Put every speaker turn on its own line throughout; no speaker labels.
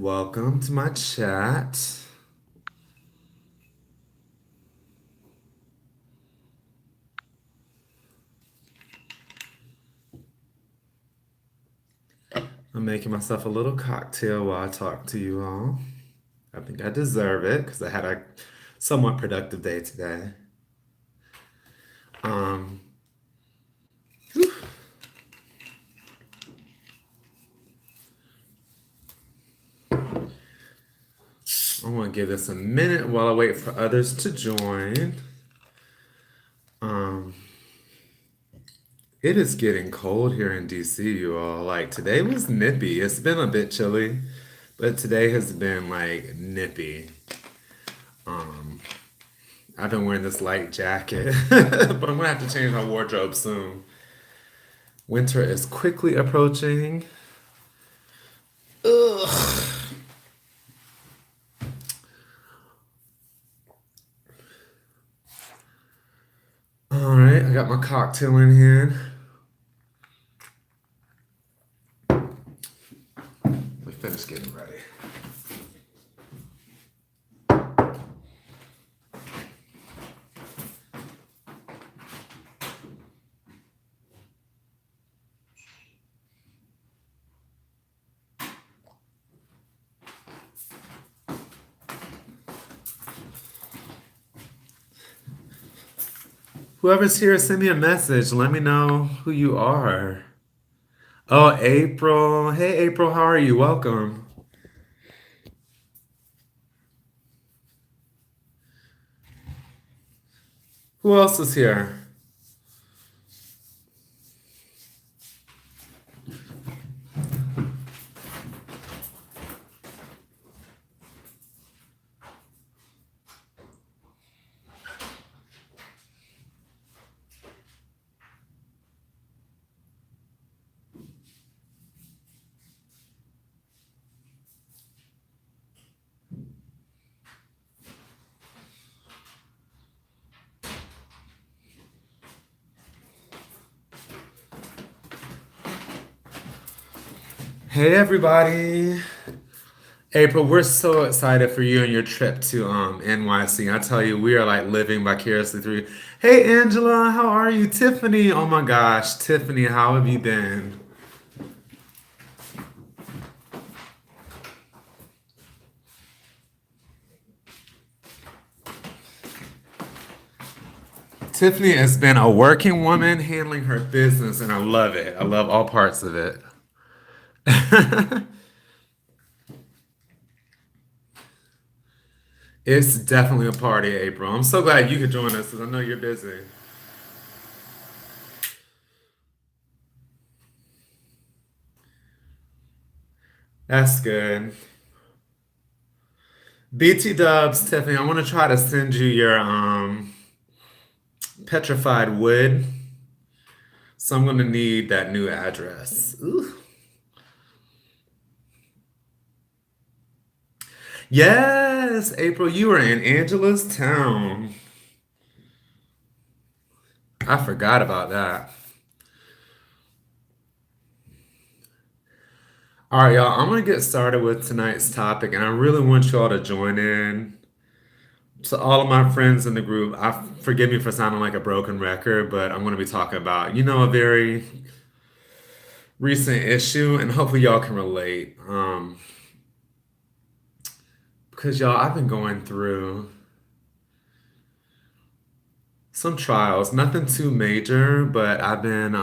Welcome to my chat. I'm making myself a little cocktail while I talk to you all. I think I deserve it because I had a somewhat productive day today. Um, I want to give this a minute while I wait for others to join. Um, it is getting cold here in DC, you all. Like today was nippy. It's been a bit chilly, but today has been like nippy. Um, I've been wearing this light jacket, but I'm gonna have to change my wardrobe soon. Winter is quickly approaching. Ugh. All right, I got my cocktail in hand. We finished getting ready. Whoever's here, send me a message. Let me know who you are. Oh, April. Hey, April, how are you? Welcome. Who else is here? Hey, everybody. April, we're so excited for you and your trip to NYC. I tell you, we are like living vicariously through you. Hey, Angela, how are you? Tiffany, oh my gosh, Tiffany, how have you been? Tiffany has been a working woman handling her business, and I love it. I love all parts of it. It's definitely a party, April. I'm so glad you could join us because I know you're busy. That's good. BT Dubs, Tiffany, I want to try to send you your petrified wood, so I'm going to need that new address. Ooh. Yes, April, you were in Angela's town. I forgot about that. All right, y'all, I'm going to get started with tonight's topic, and I really want you all to join in. To all of my friends in the group, forgive me for sounding like a broken record, but I'm going to be talking about, a very recent issue, and hopefully y'all can relate. Because y'all, I've been going through some trials, nothing too major, but I've been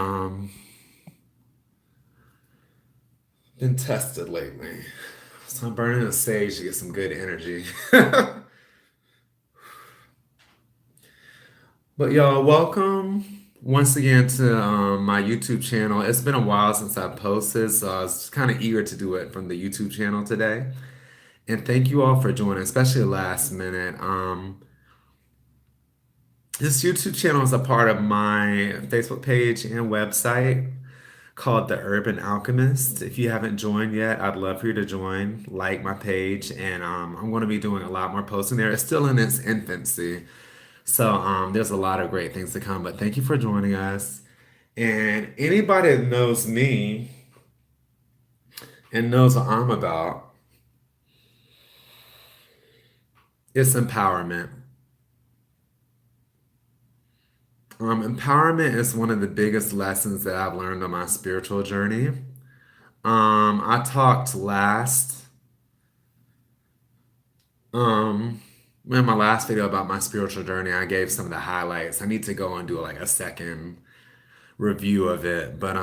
tested lately. So I'm burning a sage to get some good energy. But y'all, welcome once again to my YouTube channel. It's been a while since I posted, so I was kind of eager to do it from the YouTube channel today. And thank you all for joining, especially last minute. This YouTube channel is a part of my Facebook page and website called The Urban Alchemist. If you haven't joined yet, I'd love for you to join, like my page, and I'm going to be doing a lot more posting there. It's still in its infancy, so there's a lot of great things to come. But thank you for joining us. And anybody that knows me and knows what I'm about, It's empowerment. Empowerment is one of the biggest lessons that I've learned on my spiritual journey. I talked um, in my last video about my spiritual journey. I gave some of the highlights. I need to go and do like a second review of it. But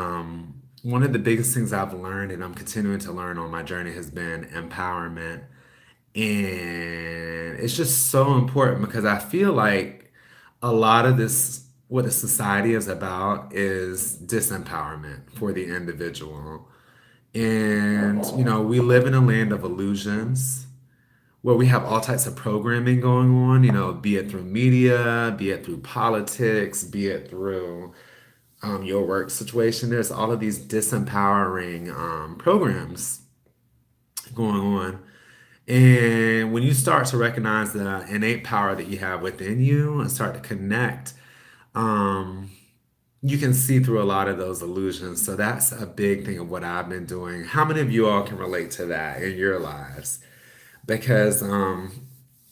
one of the biggest things I've learned and I'm continuing to learn on my journey has been empowerment. And it's just so important because I feel like a lot of this, what the society is about, is disempowerment for the individual. And, we live in a land of illusions where we have all types of programming going on, be it through media, be it through politics, be it through your work situation. There's all of these disempowering programs going on. And when you start to recognize the innate power that you have within you and start to connect, um, you can see through a lot of those illusions. So that's a big thing of what I've been doing. How many of you all can relate to that in your lives? Because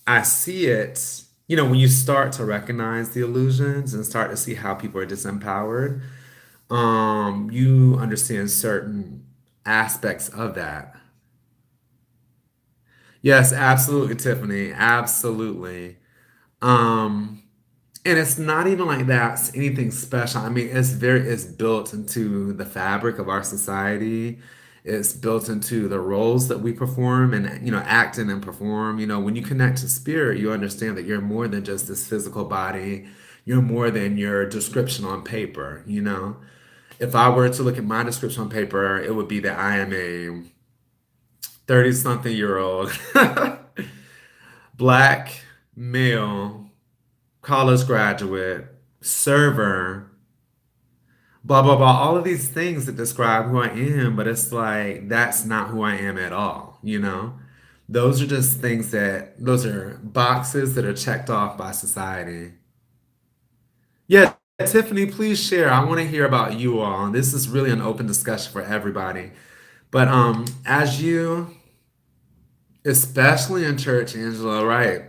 I see it, when you start to recognize the illusions and start to see how people are disempowered, you understand certain aspects of that. Yes, absolutely, Tiffany. Absolutely. Um, and it's not even like that's anything special. I mean, it's built into the fabric of our society. It's built into the roles that we perform and act in and perform. When you connect to spirit, you understand that you're more than just this physical body. You're more than your description on paper. If I were to look at my description on paper, it would be that I am a 30 something year old black male college graduate, server, blah, blah, blah, all of these things that describe who I am, but it's like that's not who I am at all? Those are just those are boxes that are checked off by society. Yeah, Tiffany, please share. I want to hear about you all. This is really an open discussion for everybody. But as you, especially in church, Angela, right?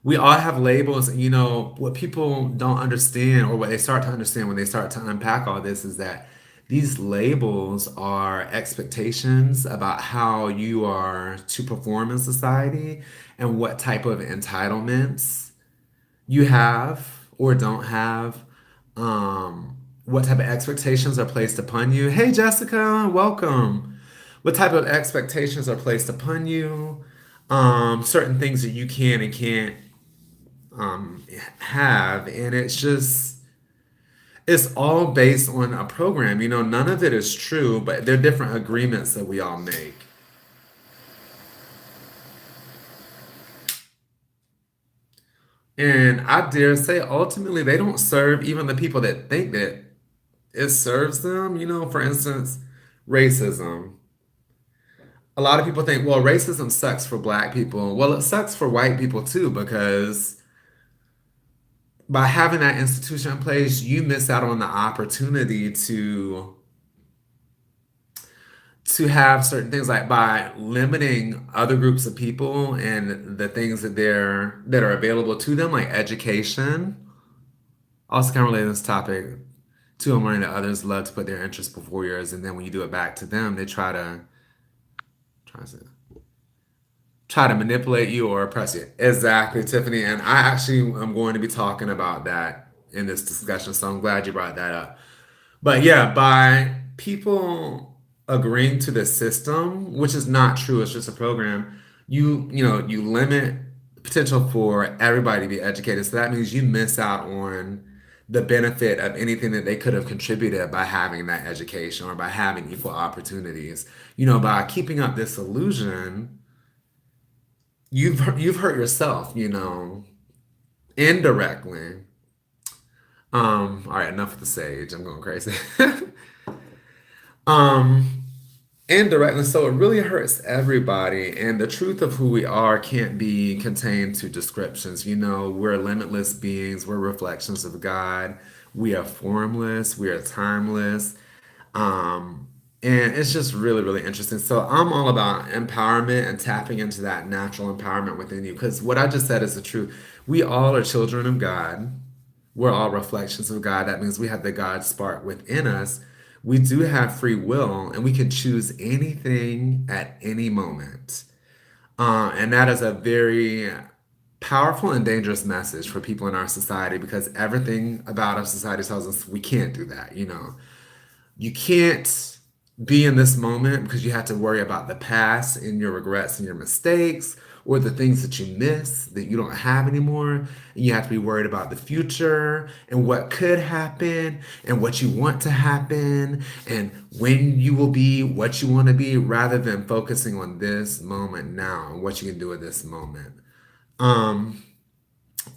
We all have labels, and what people don't understand, or what they start to understand when they start to unpack all this, is that these labels are expectations about how you are to perform in society and what type of entitlements you have or don't have, what type of expectations are placed upon you. Hey, Jessica, welcome. What type of expectations are placed upon you? Certain things that you can and can't have, and it's all based on a program. None of it is true, but they're different agreements that we all make. And I dare say, ultimately, they don't serve even the people that think that it serves them. For instance, racism. A lot of people think, well, racism sucks for black people. Well, it sucks for white people too, because by having that institution in place, you miss out on the opportunity to have certain things, like by limiting other groups of people and the things that are available to them, like education. Also, kind of related to this topic, too. I'm learning that others love to put their interests before yours, and then when you do it back to them, they try to manipulate you or oppress you. Exactly, Tiffany. And I actually am going to be talking about that in this discussion, so I'm glad you brought that up. But yeah, by people agreeing to the system, which is not true, it's just a program, you limit the potential for everybody to be educated. So that means you miss out on the benefit of anything that they could have contributed by having that education or by having equal opportunities. By keeping up this illusion, you've hurt yourself, indirectly. All right, enough of the sage. I'm going crazy. um, Indirectly, so it really hurts everybody. And the truth of who we are can't be contained to descriptions. We're limitless beings, we're reflections of God, we are formless, we are timeless. Um, And it's just really, really interesting. So I'm all about empowerment and tapping into that natural empowerment within you. Because what I just said is the truth. We all are children of God. We're all reflections of God. That means we have the God spark within us. We do have free will, and we can choose anything at any moment. And that is a very powerful and dangerous message for people in our society because everything about our society tells us we can't do that. You can't be in this moment because you have to worry about the past and your regrets and your mistakes or the things that you miss that you don't have anymore. And you have to be worried about the future and what could happen and what you want to happen and when you will be what you want to be rather than focusing on this moment now and what you can do in this moment. Um,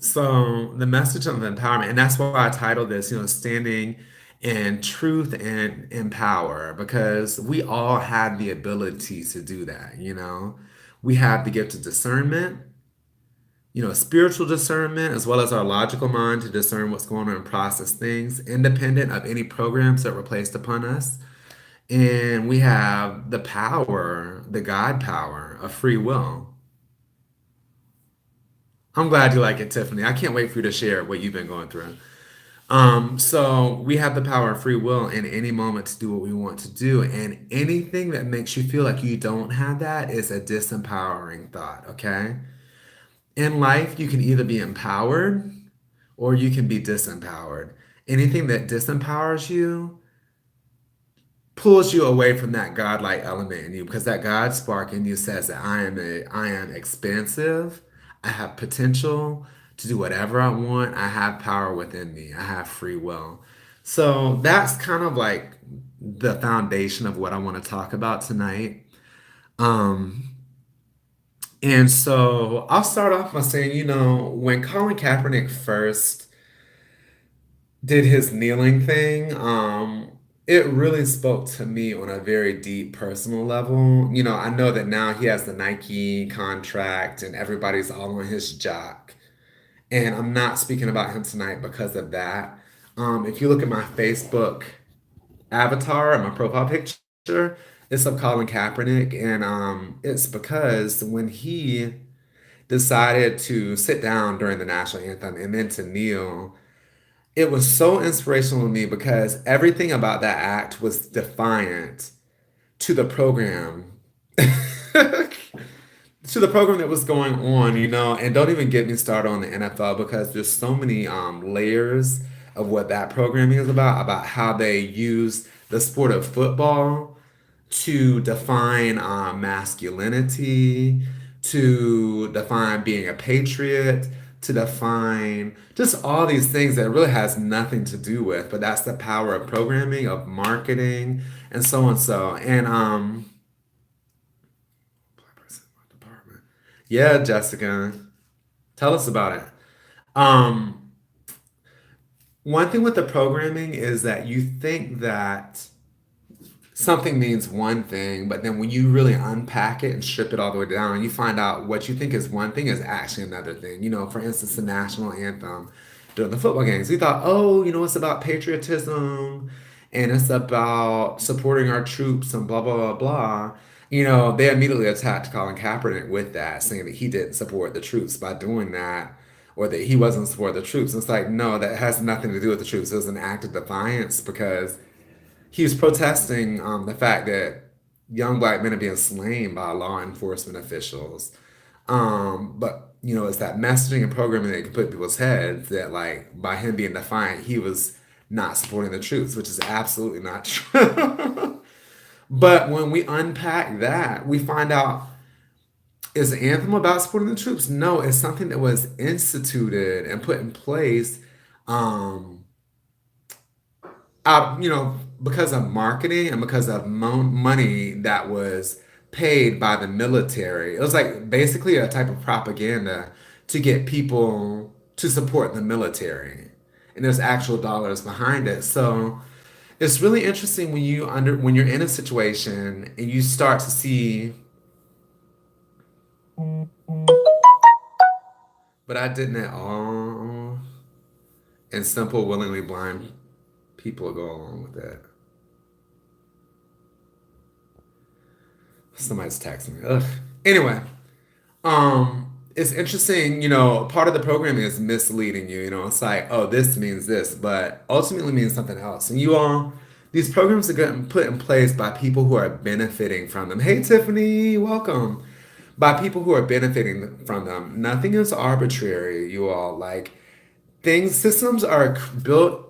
so the message of empowerment, and that's why I titled this, standing in truth and in power, because we all have the ability to do that. We have the gift of discernment, spiritual discernment, as well as our logical mind to discern what's going on and process things, independent of any programs that were placed upon us. And we have the power, the God power of free will. I'm glad you like it, Tiffany. I can't wait for you to share what you've been going through. So we have the power of free will in any moment to do what we want to do. And anything that makes you feel like you don't have that is a disempowering thought, okay? In life, you can either be empowered or you can be disempowered. Anything that disempowers you pulls you away from that godlike element in you because that God spark in you says that I am expansive, I have potential to do whatever I want, I have power within me, I have free will. So that's kind of like the foundation of what I want to talk about tonight. Um, and so I'll start off by saying, when Colin Kaepernick first did his kneeling thing, it really spoke to me on a very deep personal level. I know that now he has the Nike contract and everybody's all on his jock. And I'm not speaking about him tonight because of that. If you look at my Facebook avatar and my profile picture, it's of Colin Kaepernick. And it's because when he decided to sit down during the national anthem and then to kneel, it was so inspirational to me because everything about that act was defiant to the program, to the program that was going on. And don't even get me started on the NFL because there's so many layers of what that programming is about how they use the sport of football to define masculinity, to define being a patriot, to define just all these things that really has nothing to do with, but that's the power of programming, of marketing, and so and so. And yeah, Jessica, tell us about it. Um, One thing with the programming is that you think that something means one thing, but then when you really unpack it and strip it all the way down, you find out what you think is one thing is actually another thing. For instance, the national anthem during the football games, we thought, oh, it's about patriotism and it's about supporting our troops and blah, blah, blah, blah. They immediately attacked Colin Kaepernick with that, saying that he didn't support the troops by doing that or that he wasn't supporting the troops. And it's like, no, that has nothing to do with the troops. It was an act of defiance because he was protesting the fact that young black men are being slain by law enforcement officials. But it's that messaging and programming that can put in people's heads that like by him being defiant, he was not supporting the troops, which is absolutely not true. But when we unpack that, we find out is the anthem about supporting the troops? No, it's something that was instituted and put in place um, because of marketing and because of money that was paid by the military. It was like basically a type of propaganda to get people to support the military. And there's actual dollars behind it. So it's really interesting when you're in a situation and you start to see, but I didn't at all, and simple, willingly blind people go along with that. Somebody's texting me. Ugh. Anyway, it's interesting, part of the program is misleading you. It's like, oh, this means this, but ultimately means something else. And these programs are getting put in place by people who are benefiting from them. Hey, Tiffany, welcome. By people who are benefiting from them. Nothing is arbitrary, you all. Like, systems are built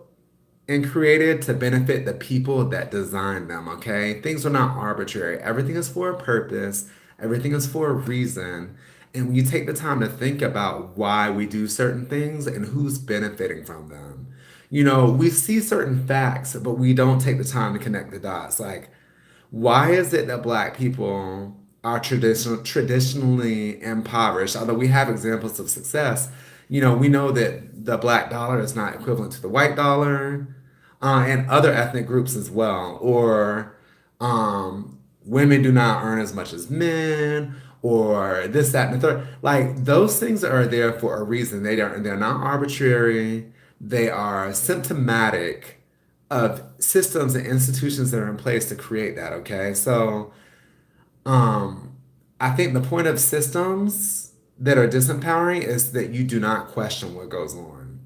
and created to benefit the people that design them, okay? Things are not arbitrary. Everything is for a purpose, everything is for a reason. And when you take the time to think about why we do certain things and who's benefiting from them, we see certain facts, but we don't take the time to connect the dots. Like, why is it that Black people are traditionally impoverished? Although we have examples of success, we know that the Black dollar is not equivalent to the white dollar, and other ethnic groups as well. Or women do not earn as much as men, or this, that, and the third. Like, those things are there for a reason. They're not arbitrary. They are symptomatic of systems and institutions that are in place to create that, okay? So, um, I think the point of systems that are disempowering is that you do not question what goes on.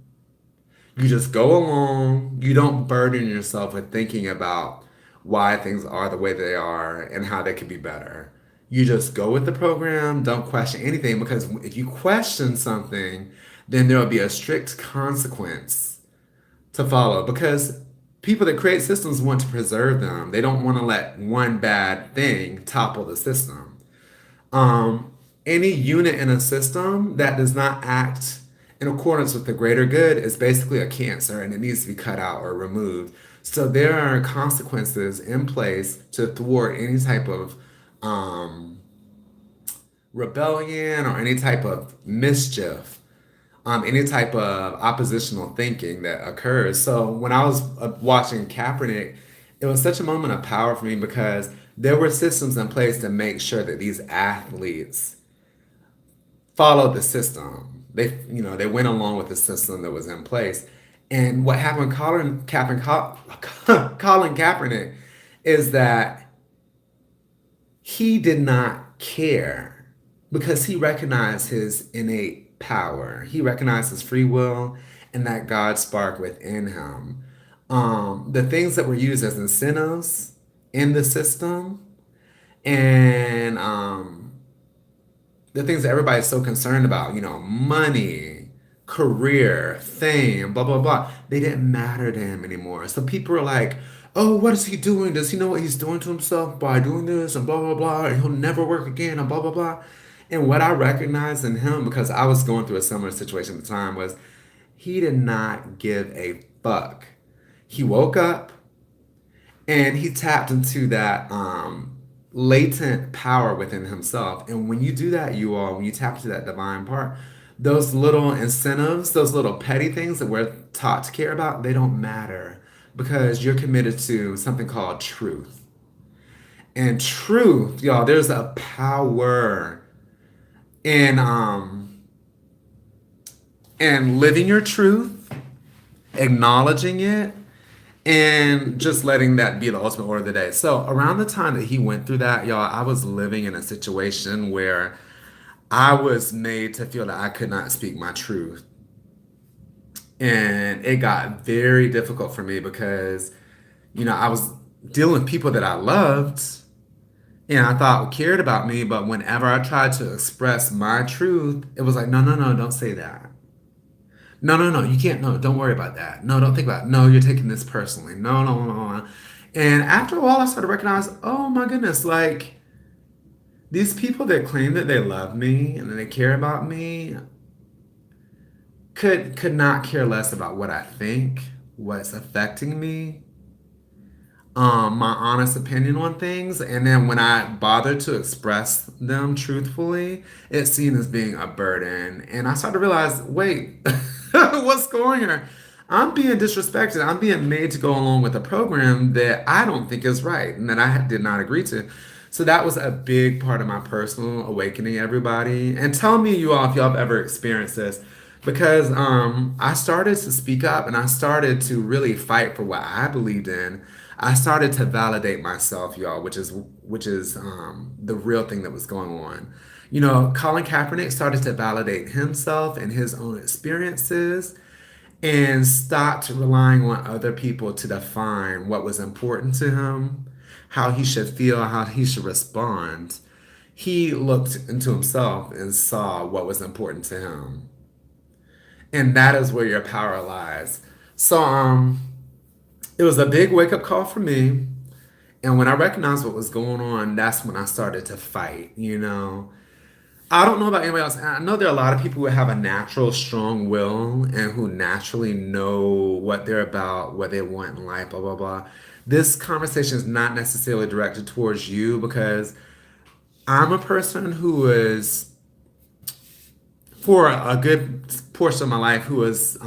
You just go along. You don't burden yourself with thinking about why things are the way they are and how they could be better. You just go with the program, don't question anything, because if you question something, then there will be a strict consequence to follow, because people that create systems want to preserve them. They don't want to let one bad thing topple the system. Um, any unit in a system that does not act in accordance with the greater good is basically a cancer, and it needs to be cut out or removed. So there are consequences in place to thwart any type of um, rebellion or any type of mischief, any type of oppositional thinking that occurs. So when I was watching Kaepernick, it was such a moment of power for me because there were systems in place to make sure that these athletes followed the system. They went along with the system that was in place. And what happened, Colin Kaepernick, is that he did not care because he recognized his innate power. He recognized his free will and that God spark within him. The things that were used as incentives in the system, and the things that everybody's so concerned about, money, career, fame, blah, blah, blah, they didn't matter to him anymore. So people are like, oh, what is he doing? Does he know what he's doing to himself by doing this and blah, blah, blah, and he'll never work again and blah, blah, blah. And what I recognized in him, because I was going through a similar situation at the time, was he did not give a fuck. He woke up and he tapped into that latent power within himself. And when you do that, when you tap into that divine part, those little incentives, those little petty things that we're taught to care about, they don't matter because you're committed to something called truth. And truth, y'all, there's a power in living your truth, acknowledging it, and just letting that be the ultimate order of the day. So around the time that he went through that, y'all, I was living in a situation where I was made to feel that I could not speak my truth. And it got very difficult for me because, I was dealing with people that I loved and I thought cared about me, but whenever I tried to express my truth, it was like, no, no, no, don't say that. No, no, no, you can't. No, don't worry about that. No, don't think about it. No, you're taking this personally. No, no, no, no. And after a while, I started to recognize, oh my goodness, like these people that claim that they love me and that they care about me could not care less about what I think, what's affecting me, my honest opinion on things. And then when I bother to express them truthfully, it's seen as being a burden. And I started to realize, wait, what's going here? I'm being disrespected. I'm being made to go along with a program that I don't think is right and that I did not agree to. So that was a big part of my personal awakening, everybody. And tell me, you all, if y'all have ever experienced this, because I started to speak up and I started to really fight for what I believed in. I started to validate myself, y'all, which is the real thing that was going on. Colin Kaepernick started to validate himself and his own experiences and stopped relying on other people to define what was important to him, how he should feel, how he should respond. He looked into himself and saw what was important to him. And that is where your power lies. So it was a big wake up call for me. And when I recognized what was going on, that's when I started to fight. I don't know about anybody else. I know there are a lot of people who have a natural strong will and who naturally know what they're about, what they want in life, blah, blah, blah. This conversation is not necessarily directed towards you because I'm a person who is, for a good portion of my life, who has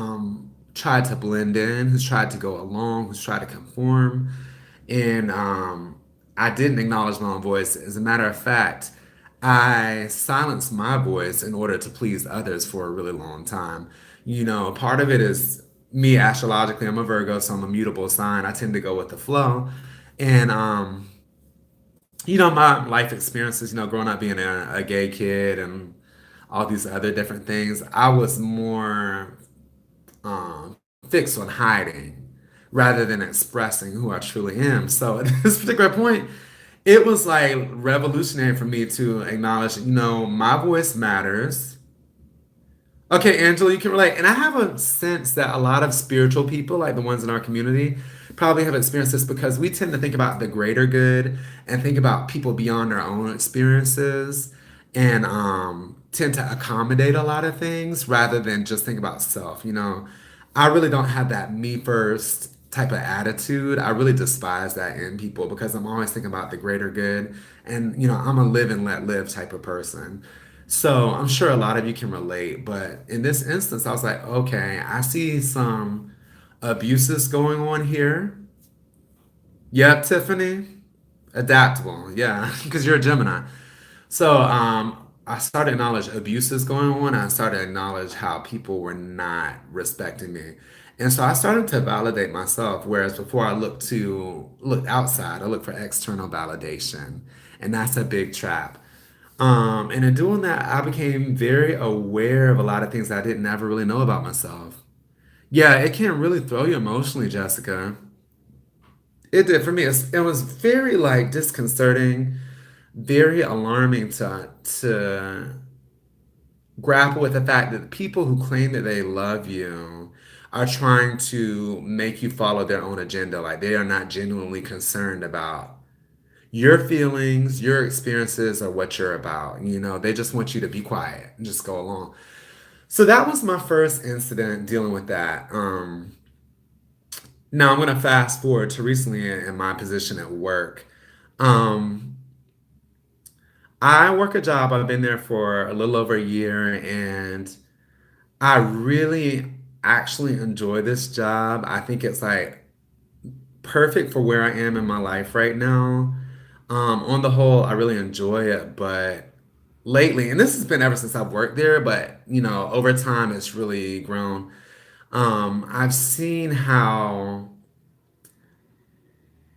tried to blend in, who's tried to go along, who's tried to conform. And I didn't acknowledge my own voice. As a matter of fact, I silenced my voice in order to please others for a really long time. Part of it is me astrologically. I'm a Virgo, so I'm a mutable sign. I tend to go with the flow. And my life experiences, growing up being a gay kid and all these other different things, I was more fixed on hiding rather than expressing who I truly am. So at this particular point, it was like revolutionary for me to acknowledge, my voice matters. Okay, Angela, you can relate. And I have a sense that a lot of spiritual people, like the ones in our community, probably have experienced this because we tend to think about the greater good and think about people beyond our own experiences and tend to accommodate a lot of things rather than just think about self. I really don't have that me first type of attitude. I really despise that in people because I'm always thinking about the greater good. And, I'm a live and let live type of person. So I'm sure a lot of you can relate, but in this instance, I was like, okay, I see some abuses going on here. Yep, Tiffany, adaptable, yeah, because you're a Gemini. So I started to acknowledge abuses going on. I started to acknowledge how people were not respecting me. And so I started to validate myself, whereas before I look outside, I look for external validation. And that's a big trap. And in doing that, I became very aware of a lot of things I didn't ever really know about myself. Yeah, it can really throw you emotionally, Jessica. It did for me. It was very like disconcerting, very alarming to grapple with the fact that the people who claim that they love you are trying to make you follow their own agenda. Like they are not genuinely concerned about your feelings, your experiences, or what you're about. They just want you to be quiet and just go along. So that was my first incident dealing with that. Now I'm going to fast forward to recently in my position at work. Um, I work a job. I've been there for a little over a year, and I really actually enjoy this job. I think it's like perfect for where I am in my life right now. On the whole, I really enjoy it, but lately, and this has been ever since I've worked there, but over time it's really grown. I've seen how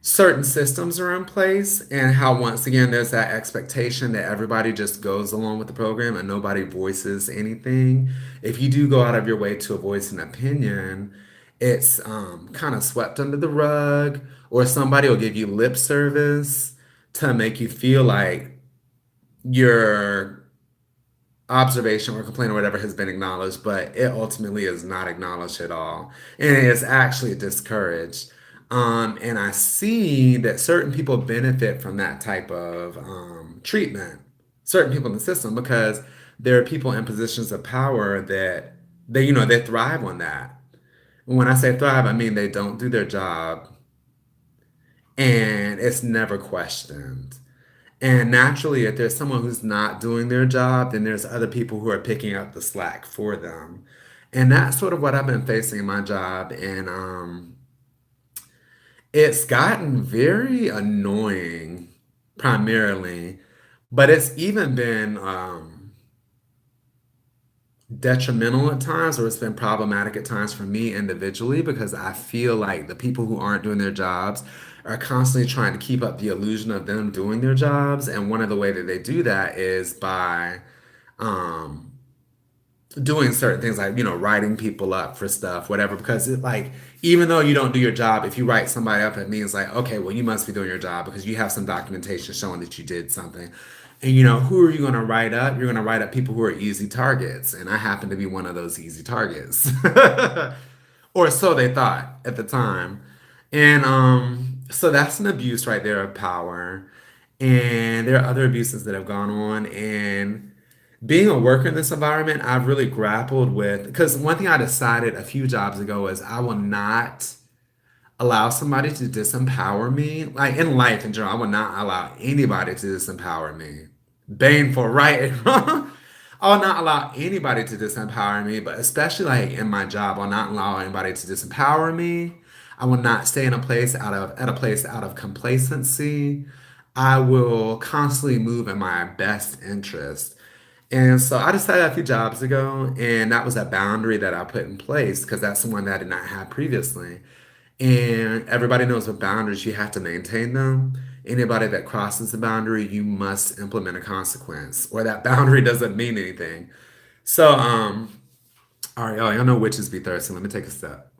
certain systems are in place and how once again there's that expectation that everybody just goes along with the program and nobody voices anything. If you do go out of your way to voice an opinion, it's kind of swept under the rug, or somebody will give you lip service to make you feel like your observation or complaint or whatever has been acknowledged, but it ultimately is not acknowledged at all. And it is actually discouraged. And I see that certain people benefit from that type of treatment, certain people in the system, because there are people in positions of power that they thrive on that. And when I say thrive, I mean they don't do their job and it's never questioned. And naturally, if there's someone who's not doing their job, then there's other people who are picking up the slack for them. And that's sort of what I've been facing in my job. And it's gotten very annoying, primarily, but it's even been detrimental at times, or it's been problematic at times for me individually, because I feel like the people who aren't doing their jobs are constantly trying to keep up the illusion of them doing their jobs. And one of the way that they do that is by um, doing certain things, like, writing people up for stuff, whatever, because like, even though you don't do your job, if you write somebody up, it means like, okay, well, you must be doing your job because you have some documentation showing that you did something. And who are you going to write up? You're going to write up people who are easy targets, and I happen to be one of those easy targets. Or so they thought at the time. And so that's an abuse right there of power. And there are other abuses that have gone on. And being a worker in this environment, I've really grappled with, because one thing I decided a few jobs ago is I will not allow somebody to disempower me. Like in life in general, I will not allow anybody to disempower me. Baneful, right and wrong. I'll not allow anybody to disempower me, but especially like in my job, I'll not allow anybody to disempower me. I will not stay in a place out of at a place out of complacency. I will constantly move in my best interest. And so I decided a few jobs ago, and that was a boundary that I put in place because that's the one that I did not have previously. And everybody knows with boundaries, you have to maintain them. Anybody that crosses the boundary, you must implement a consequence, or that boundary doesn't mean anything. So, all right, y'all know witches be thirsty. Let me take a step.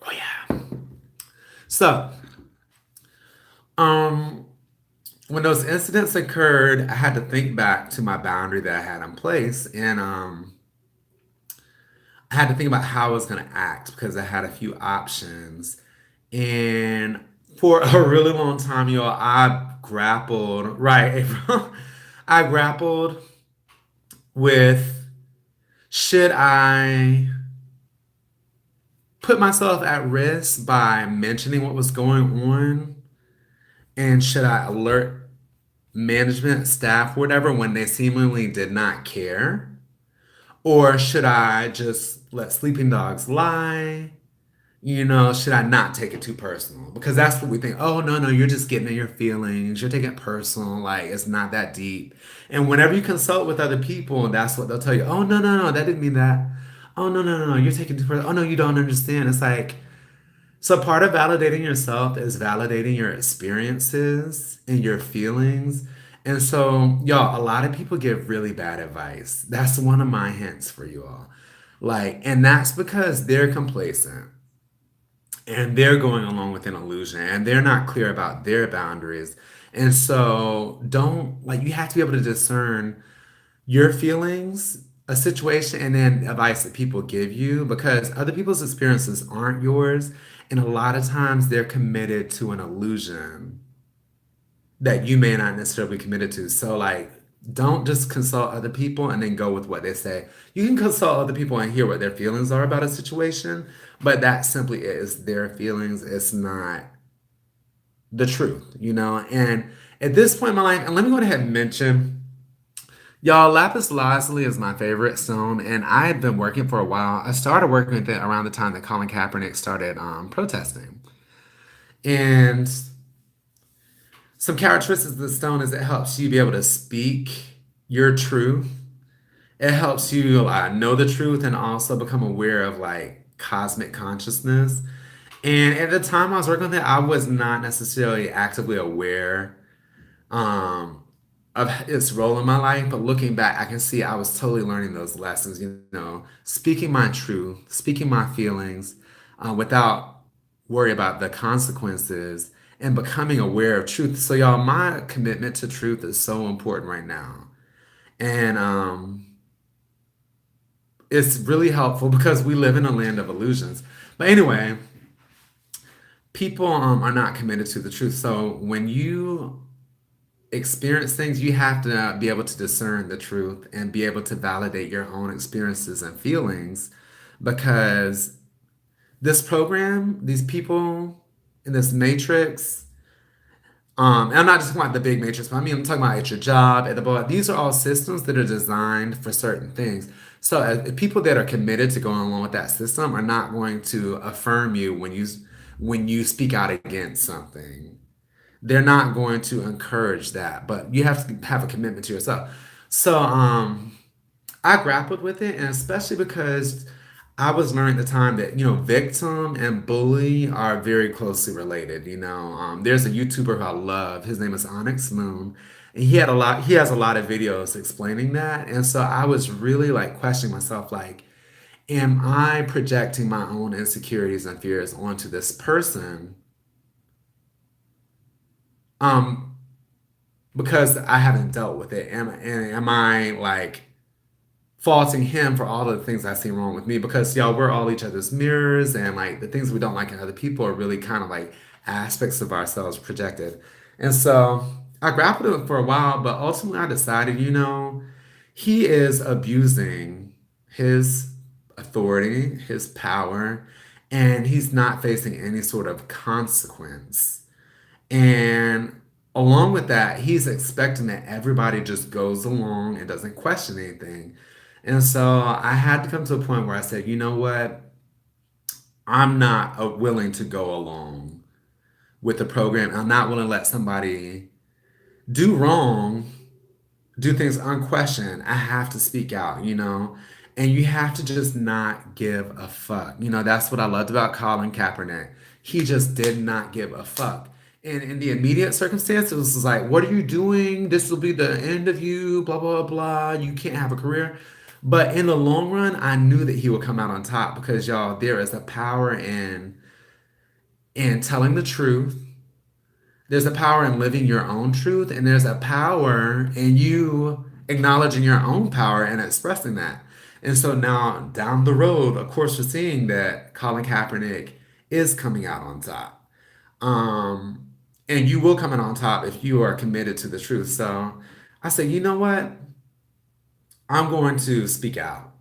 Oh yeah. So, um, when those incidents occurred, I had to think back to my boundary that I had in place, and I had to think about how I was going to act because I had a few options. And for a really long time, y'all, I grappled, right, April? I grappled with, should I put myself at risk by mentioning what was going on? And should I alert management, staff, whatever, when they seemingly did not care? Or should I just let sleeping dogs lie? Should I not take it too personal? Because that's what we think. Oh, no, no, you're just getting in your feelings. You're taking it personal. Like, it's not that deep. And whenever you consult with other people, that's what they'll tell you. Oh, no, no, no, that didn't mean that. Oh, no, no, no, no, you're taking it too personal. Oh, no, you don't understand. It's like, so part of validating yourself is validating your experiences and your feelings. And so, y'all, a lot of people give really bad advice. That's one of my hints for you all. Like, and that's because they're complacent and they're going along with an illusion and they're not clear about their boundaries. And so don't, like, you have to be able to discern your feelings, a situation, and then advice that people give you, because other people's experiences aren't yours. And a lot of times they're committed to an illusion that you may not necessarily be committed to. So, like, don't just consult other people and then go with what they say. You can consult other people and hear what their feelings are about a situation, but that simply is their feelings. It's not the truth. And at this point in my life, and let me go ahead and mention, y'all, lapis lazuli is my favorite stone, and I had been working for a while. I started working with it around the time that Colin Kaepernick started protesting. And some characteristics of the stone is it helps you be able to speak your truth. It helps you know the truth and also become aware of like cosmic consciousness. And at the time I was working with it, I was not necessarily actively aware um, of its role in my life. But looking back, I can see I was totally learning those lessons, speaking my truth, speaking my feelings without worry about the consequences and becoming aware of truth. So, y'all, my commitment to truth is so important right now. And it's really helpful because we live in a land of illusions. But anyway, people are not committed to the truth. So when you experience things, you have to be able to discern the truth and be able to validate your own experiences and feelings, because this program, these people in this matrix, and I'm not just talking about the big matrix, but I mean, I'm talking about at your job, at the bar. These are all systems that are designed for certain things. So, people that are committed to going along with that system are not going to affirm you when you speak out against something. They're not going to encourage that, but you have to have a commitment to yourself. So, I grappled with it, and especially because I was learning at the time that, victim and bully are very closely related. There's a YouTuber who I love. His name is Onyx Moon. And he has a lot of videos explaining that. And so I was really like questioning myself, like, am I projecting my own insecurities and fears onto this person? Um, because I haven't dealt with it. Am I like faulting him for all of the things I see wrong with me? Because y'all, we're all each other's mirrors, and like the things we don't like in other people are really kind of like aspects of ourselves projected. And so I grappled with it for a while, but ultimately I decided, he is abusing his authority, his power, and he's not facing any sort of consequence. And along with that, he's expecting that everybody just goes along and doesn't question anything. And so I had to come to a point where I said, you know what? I'm not willing to go along with the program. I'm not willing to let somebody do wrong, do things unquestioned. I have to speak out. And you have to just not give a fuck. That's what I loved about Colin Kaepernick. He just did not give a fuck. And in the immediate circumstances, it was like, what are you doing? This will be the end of you, blah, blah, blah. You can't have a career. But in the long run, I knew that he would come out on top because y'all, there is a power in telling the truth. There's a power in living your own truth, and there's a power in you acknowledging your own power and expressing that. And so now down the road, of course, we're seeing that Colin Kaepernick is coming out on top. Um, and you will come out on top if you are committed to the truth. So I say, you know what? I'm going to speak out.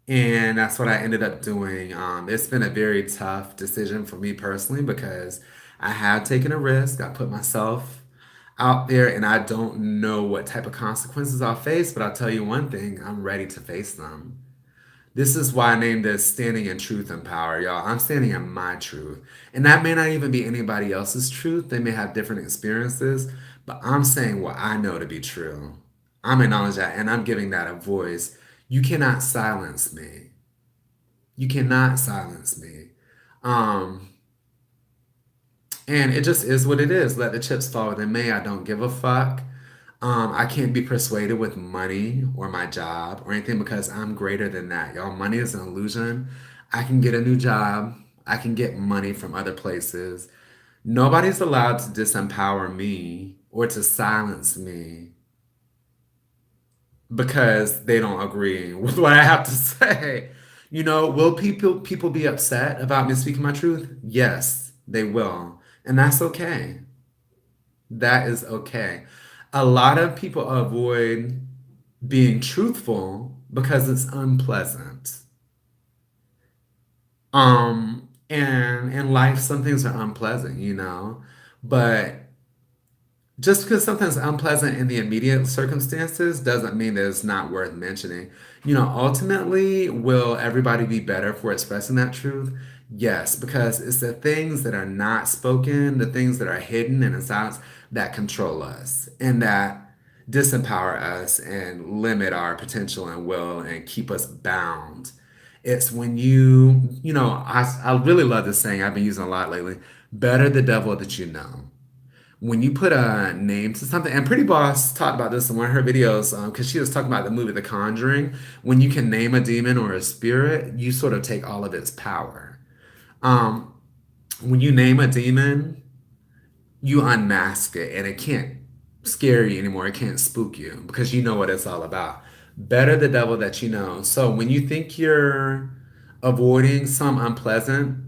And that's what I ended up doing. It's been a very tough decision for me personally because I have taken a risk. I put myself out there and I don't know what type of consequences I'll face, but I'll tell you one thing, I'm ready to face them. This is why I named this Standing in Truth and Power, y'all. I'm standing in my truth. And that may not even be anybody else's truth. They may have different experiences, but I'm saying what I know to be true. I'm acknowledging that and I'm giving that a voice. You cannot silence me. You cannot silence me. Um, and it just is what it is. Let the chips fall where they may. I don't give a fuck. I can't be persuaded with money or my job or anything because I'm greater than that. Y'all, money is an illusion. I can get a new job. I can get money from other places. Nobody's allowed to disempower me or to silence me because they don't agree with what I have to say. Will people be upset about me speaking my truth? Yes, they will. And that's okay. That is okay. A lot of people avoid being truthful because it's unpleasant. And in life, some things are unpleasant. But just because something's unpleasant in the immediate circumstances doesn't mean that it's not worth mentioning. Ultimately, will everybody be better for expressing that truth? Yes, because it's the things that are not spoken, the things that are hidden and in silence that control us and that disempower us and limit our potential and will and keep us bound. It's when I really love this saying I've been using a lot lately, better the devil that you know when you put a name to something, and Pretty Boss talked about this in one of her videos, because she was talking about the movie The Conjuring. When you can name a demon or a spirit, you sort of take all of its power. Um, when you name a demon, you unmask it, and it can't scare you anymore. It can't spook you because you know what it's all about. Better the devil that you know. So when you think you're avoiding some unpleasant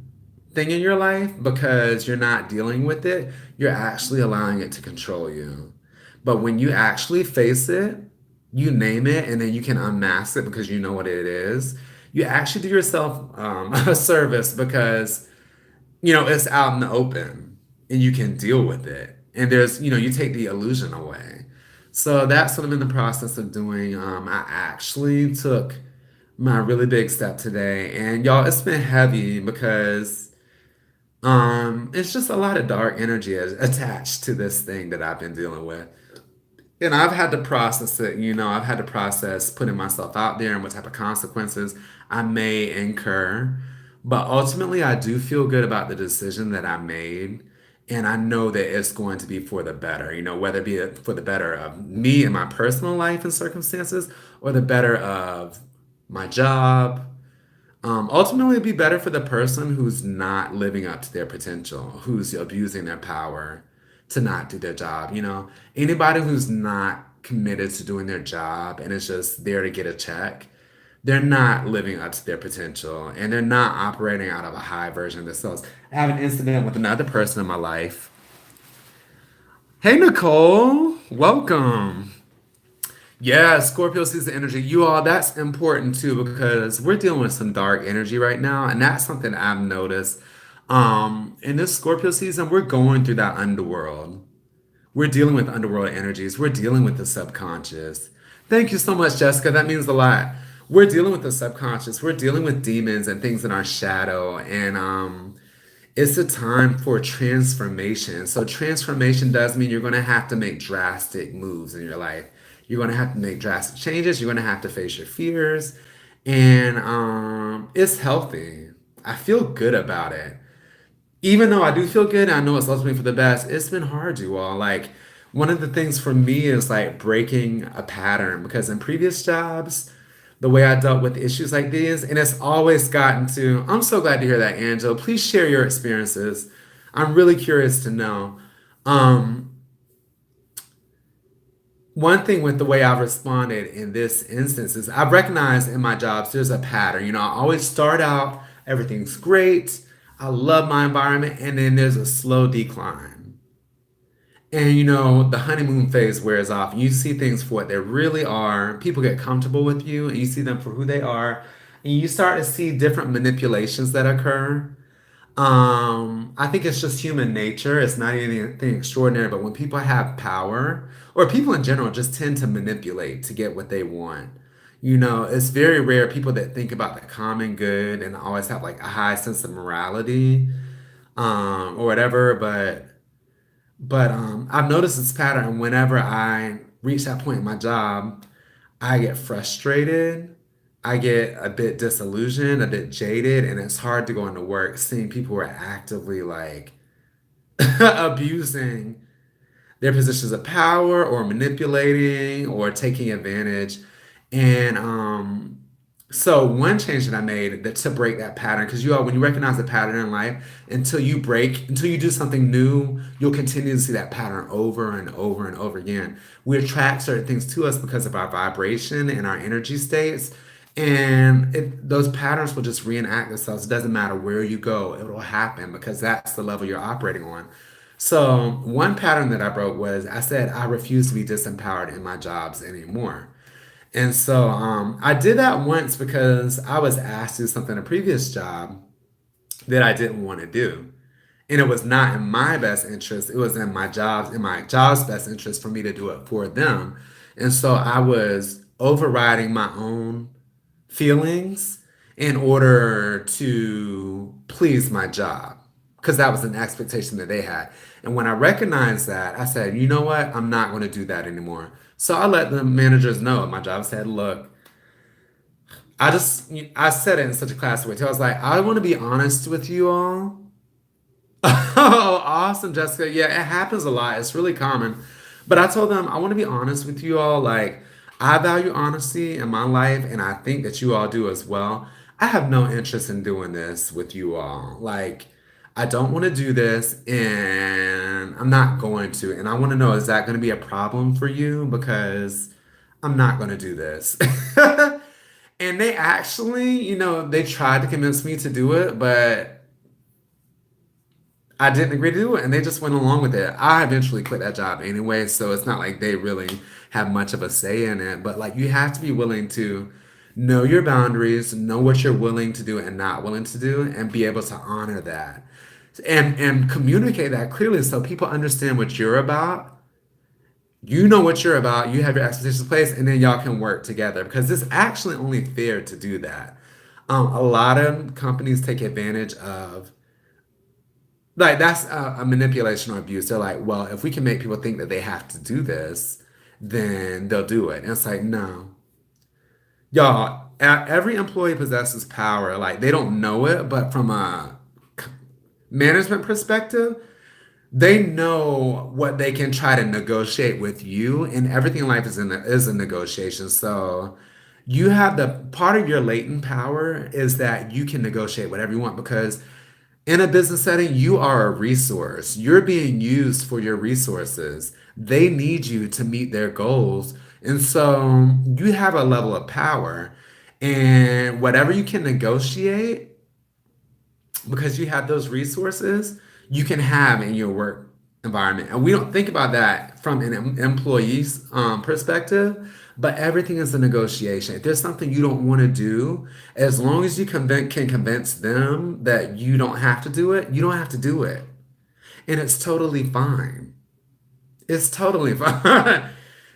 thing in your life because you're not dealing with it, you're actually allowing it to control you. But when you actually face it, you name it, and then you can unmask it because you know what it is. You actually do yourself a service because it's out in the open and you can deal with it. And you take the illusion away. So that's what I'm in the process of doing. I actually took my really big step today. And y'all, it's been heavy because It's just a lot of dark energy attached to this thing that I've been dealing with. And I've had to process it, I've had to process putting myself out there and what type of consequences I may incur. But ultimately, I do feel good about the decision that I made. And I know that it's going to be for the better, whether it be for the better of me and my personal life and circumstances or the better of my job. Ultimately, it'd be better for the person who's not living up to their potential, who's abusing their power to not do their job. Anybody who's not committed to doing their job and is just there to get a check, they're not living up to their potential and they're not operating out of a high version of themselves. I have an incident with another person in my life. Hey, Nicole, welcome. Yeah, Scorpio season energy. You all, that's important too because we're dealing with some dark energy right now, and that's something I've noticed. In this Scorpio season, we're going through that underworld. We're dealing with underworld energies. We're dealing with the subconscious. Thank you so much, Jessica. That means a lot. We're dealing with the subconscious. We're dealing with demons and things in our shadow, and it's a time for transformation. So transformation does mean you're going to have to make drastic moves in your life. You're going to have to make drastic changes. You're going to have to face your fears, and it's healthy. I feel good about it. Even though I do feel good, I know it's ultimately for the best. It's been hard, you all. Like one of the things for me is like breaking a pattern because in previous jobs, the way I dealt with issues like these, and it's always gotten to. I'm so glad to hear that, Angela. Please share your experiences. I'm really curious to know. Um, One thing with the way I've responded in this instance is I've recognized in my jobs there's a pattern. I always start out, everything's great. I love my environment, and then there's a slow decline. And the honeymoon phase wears off. You see things for what they really are. People get comfortable with you, and you see them for who they are. And you start to see different manipulations that occur. I think it's just human nature. It's not anything extraordinary, but when people have power, or people in general just tend to manipulate to get what they want. It's very rare people that think about the common good and always have like a high sense of morality, or whatever. But I've noticed this pattern whenever I reach that point in my job, I get frustrated. I get a bit disillusioned, a bit jaded, and it's hard to go into work seeing people who are actively like abusing their positions of power or manipulating or taking advantage. And so one change that I made that to break that pattern, because you all, when you recognize the pattern in life, until you do something new, you'll continue to see that pattern over and over and over again. We attract certain things to us because of our vibration and our energy states. And those patterns will just reenact themselves. It doesn't matter where you go, it will happen because that's the level you're operating on. So, one pattern that I broke was I said I refuse to be disempowered in my jobs anymore. And so I did that once because I was asked to do something in a previous job that I didn't want to do. And it was not in my best interest. It was in my job's best interest for me to do it for them. And so I was overriding my own feelings in order to please my job because that was an expectation that they had. And when I recognized that, I said, you know what? I'm not going to do that anymore. So I let the managers know at my job. I said, look, I said it in such a classy way too. I was like, I want to be honest with you all. Oh, awesome, Jessica. Yeah, it happens a lot. It's really common. But I told them, I want to be honest with you all. Like, I value honesty in my life, and I think that you all do as well. I have no interest in doing this with you all. Like, I don't want to do this, and I'm not going to. And I want to know, is that going to be a problem for you? Because I'm not going to do this. And they actually, they tried to convince me to do it, but I didn't agree to do it, and they just went along with it. I eventually quit that job anyway, so it's not like they really have much of a say in it. But like, you have to be willing to know your boundaries, know what you're willing to do and not willing to do, and be able to honor that, and communicate that clearly so people understand what you're about. You know what you're about. You have your expectations in place, and then y'all can work together because it's actually only fair to do that. A lot of companies take advantage of Like that's a manipulation or abuse. They're like, well, if we can make people think that they have to do this, then they'll do it. And it's like, no, y'all. Every employee possesses power. Like they don't know it, but from a management perspective, they know what they can try to negotiate with you, and everything in life is a negotiation. So you have the part of your latent power is that you can negotiate whatever you want because in a business setting, you are a resource. You're being used for your resources. They need you to meet their goals. And so you have a level of power. And whatever you can negotiate, because you have those resources, you can have in your work environment. And we don't think about that from an employee's perspective, but everything is a negotiation. If there's something you don't want to do, as long as you can convince them that you don't have to do it, you don't have to do it. And it's totally fine. It's totally fine.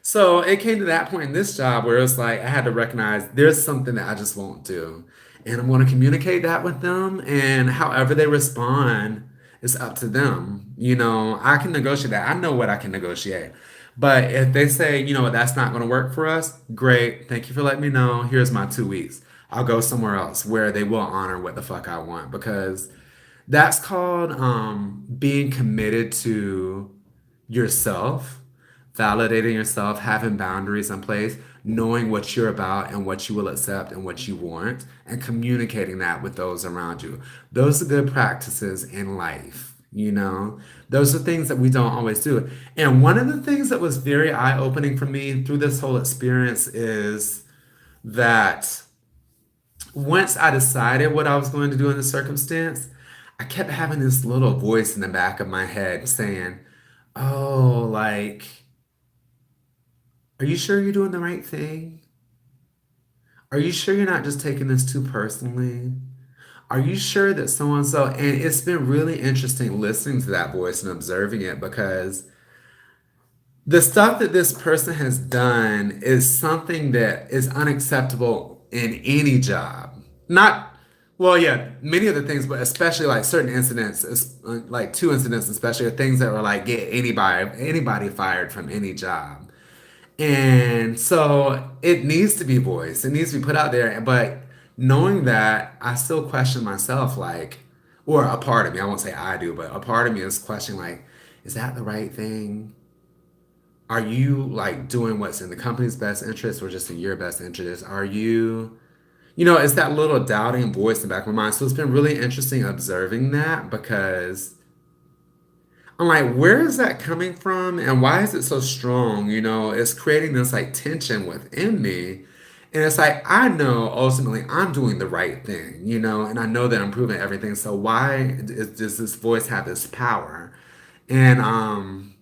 So it came to that point in this job where it's like I had to recognize there's something that I just won't do. And I'm going to communicate that with them. And however they respond, it's up to them. I can negotiate that. I know what I can negotiate. But if they say, you know what, that's not going to work for us, great. Thank you for letting me know. Here's my 2 weeks. I'll go somewhere else where they will honor what the fuck I want because that's called being committed to yourself, validating yourself, having boundaries in place, knowing what you're about and what you will accept and what you want, and communicating that with those around you. Those are good practices in life, Those are things that we don't always do. And one of the things that was very eye-opening for me through this whole experience is that once I decided what I was going to do in the circumstance, I kept having this little voice in the back of my head saying, oh, like, are you sure you're doing the right thing? Are you sure you're not just taking this too personally? Are you sure that so and so? And it's been really interesting listening to that voice and observing it because the stuff that this person has done is something that is unacceptable in any job. Not, well, yeah, many of the things, but especially like certain incidents, like two incidents, especially are things that were like get anybody fired from any job. And so it needs to be voiced. It needs to be put out there. But knowing that, I still question myself, like, or a part of me, I won't say I do, but a part of me is questioning, like, is that the right thing? Are you like doing what's in the company's best interest or just in your best interest? Are you, it's that little doubting voice in the back of my mind. So it's been really interesting observing that because I'm like, where is that coming from? And why is it so strong? It's creating this like tension within me. And it's like, I know ultimately I'm doing the right thing, and I know that I'm proving everything. So why does this voice have this power? And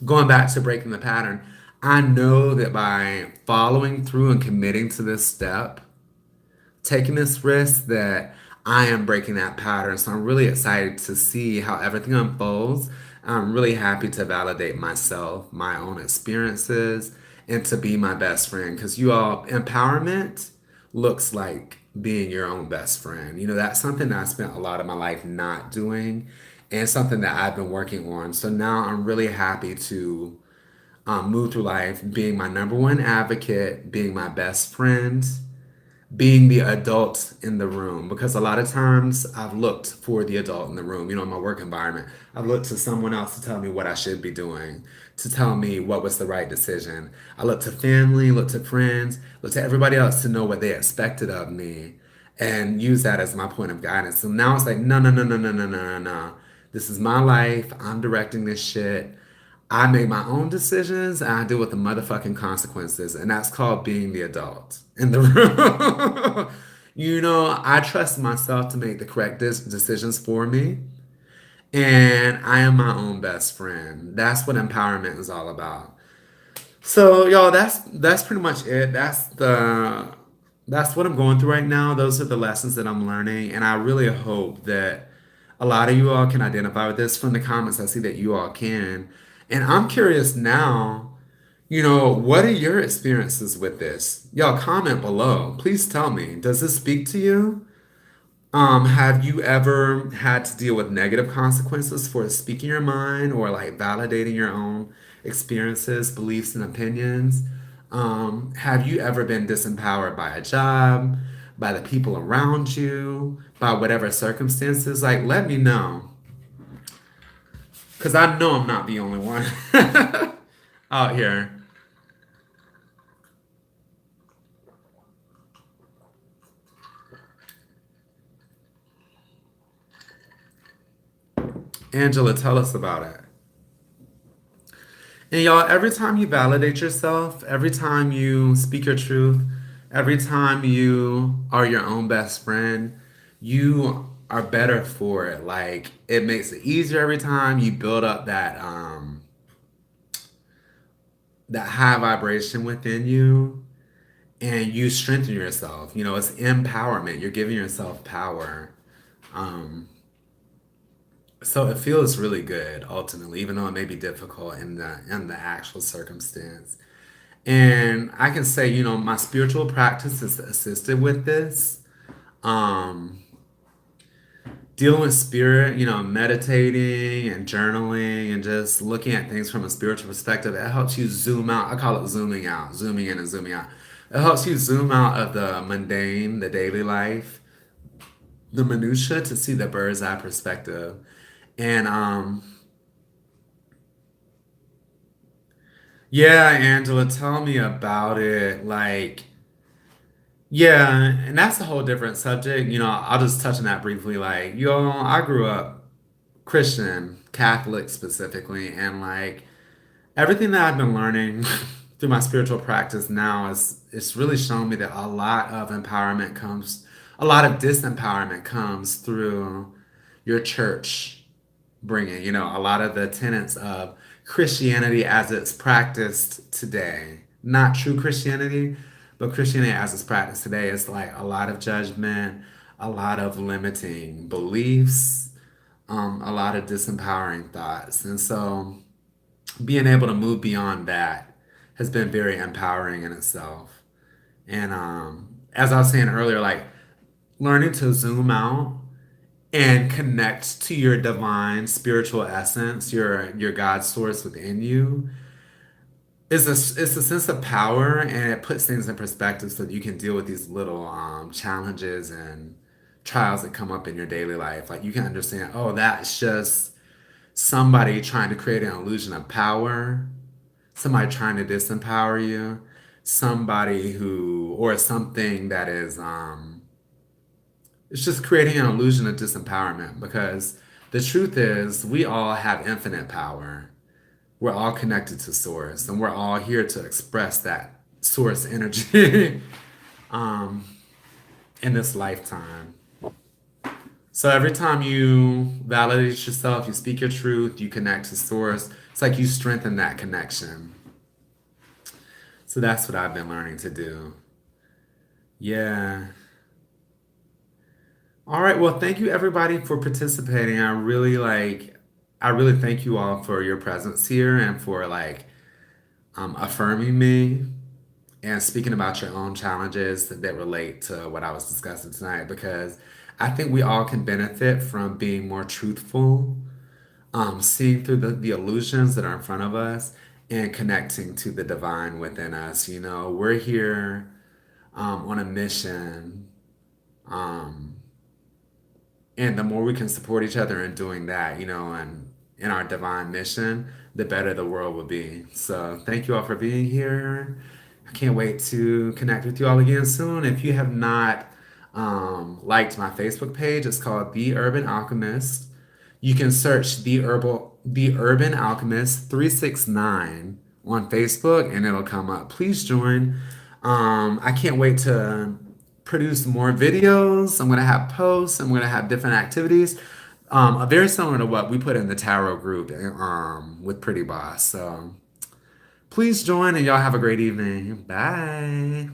going back to breaking the pattern, I know that by following through and committing to this step, taking this risk, that I am breaking that pattern. So I'm really excited to see how everything unfolds. I'm really happy to validate myself, my own experiences, and to be my best friend. Because you all, empowerment looks like being your own best friend. That's something that I spent a lot of my life not doing and something that I've been working on. So now I'm really happy to move through life being my number one advocate, being my best friend, being the adult in the room because a lot of times I've looked for the adult in the room, in my work environment. I've looked to someone else to tell me what I should be doing, to tell me what was the right decision. I looked to family, looked to friends, looked to everybody else to know what they expected of me and use that as my point of guidance. So now it's like, no, no, no, no, no, no, no, no, no. This is my life. I'm directing this shit. I make my own decisions and I deal with the motherfucking consequences. And that's called being the adult in the room. I trust myself to make the correct decisions for me. And I am my own best friend. That's what empowerment is all about. So y'all, that's pretty much it. That's what I'm going through right now. Those are the lessons that I'm learning, and I really hope that a lot of you all can identify with this from the comments. I see that you all can. And I'm curious now, what are your experiences with this? Y'all comment below. Please tell me, does this speak to you? Have you ever had to deal with negative consequences for speaking your mind or like validating your own experiences, beliefs, and opinions? Have you ever been disempowered by a job, by the people around you, by whatever circumstances? Like, let me know, because I know I'm not the only one out here. Angela, tell us about it. And y'all, every time you validate yourself, every time you speak your truth, every time you are your own best friend, you are better for it. Like it makes it easier every time you build up that high vibration within you and you strengthen yourself. You know, it's empowerment. You're giving yourself power. Um, so it feels really good ultimately, even though it may be difficult in the actual circumstance. And I can say, you know, my spiritual practice has assisted with this. Um, Dealing with spirit, you know, meditating and journaling and just looking at things from a spiritual perspective, it helps you zoom out. I call it zooming out, zooming in and zooming out. It helps you zoom out of the mundane, the daily life, the minutia to see the bird's eye perspective. And yeah, Angela, tell me about it. Like, yeah, and that's a whole different subject. You know, I'll just touch on that briefly. Like, yo, I grew up Christian, Catholic specifically, and like everything that I've been learning through my spiritual practice now is it's really shown me that a lot of disempowerment comes through your church bringing, you know, a lot of the tenets of Christianity as it's practiced today. Not true Christianity, but Christianity as it's practiced today is like a lot of judgment, a lot of limiting beliefs, a lot of disempowering thoughts. And so being able to move beyond that has been very empowering in itself. And as I was saying earlier, like learning to zoom out and connect to your divine spiritual essence, your God source within you, it's a sense of power, and it puts things in perspective so that you can deal with these little challenges and trials that come up in your daily life. Like you can understand, oh, that's just somebody trying to create an illusion of power, somebody trying to disempower you, somebody who or something that is it's just creating an illusion of disempowerment because the truth is we all have infinite power. We're all connected to source and we're all here to express that source energy um, in this lifetime. So every time you validate yourself, you speak your truth, you connect to source, it's like you strengthen that connection. So that's what I've been learning to do. Yeah. All right. Well, thank you everybody for participating. I really thank you all for your presence here and for like affirming me and speaking about your own challenges that relate to what I was discussing tonight because I think we all can benefit from being more truthful, seeing through the illusions that are in front of us and connecting to the divine within us. You know, we're here on a mission. Um, and the more we can support each other in doing that, you know, and in our divine mission, the better the world will be. So thank you all for being here. I can't wait to connect with you all again soon. If you have not liked my Facebook page, it's called The Urban Alchemist. You can search The Urban Alchemist 369 on Facebook and it'll come up. Please join. I can't wait to produce more videos. I'm gonna have posts. I'm gonna have different activities. Very similar to what we put in the tarot group with Pretty Boss. So please join and y'all have a great evening. Bye.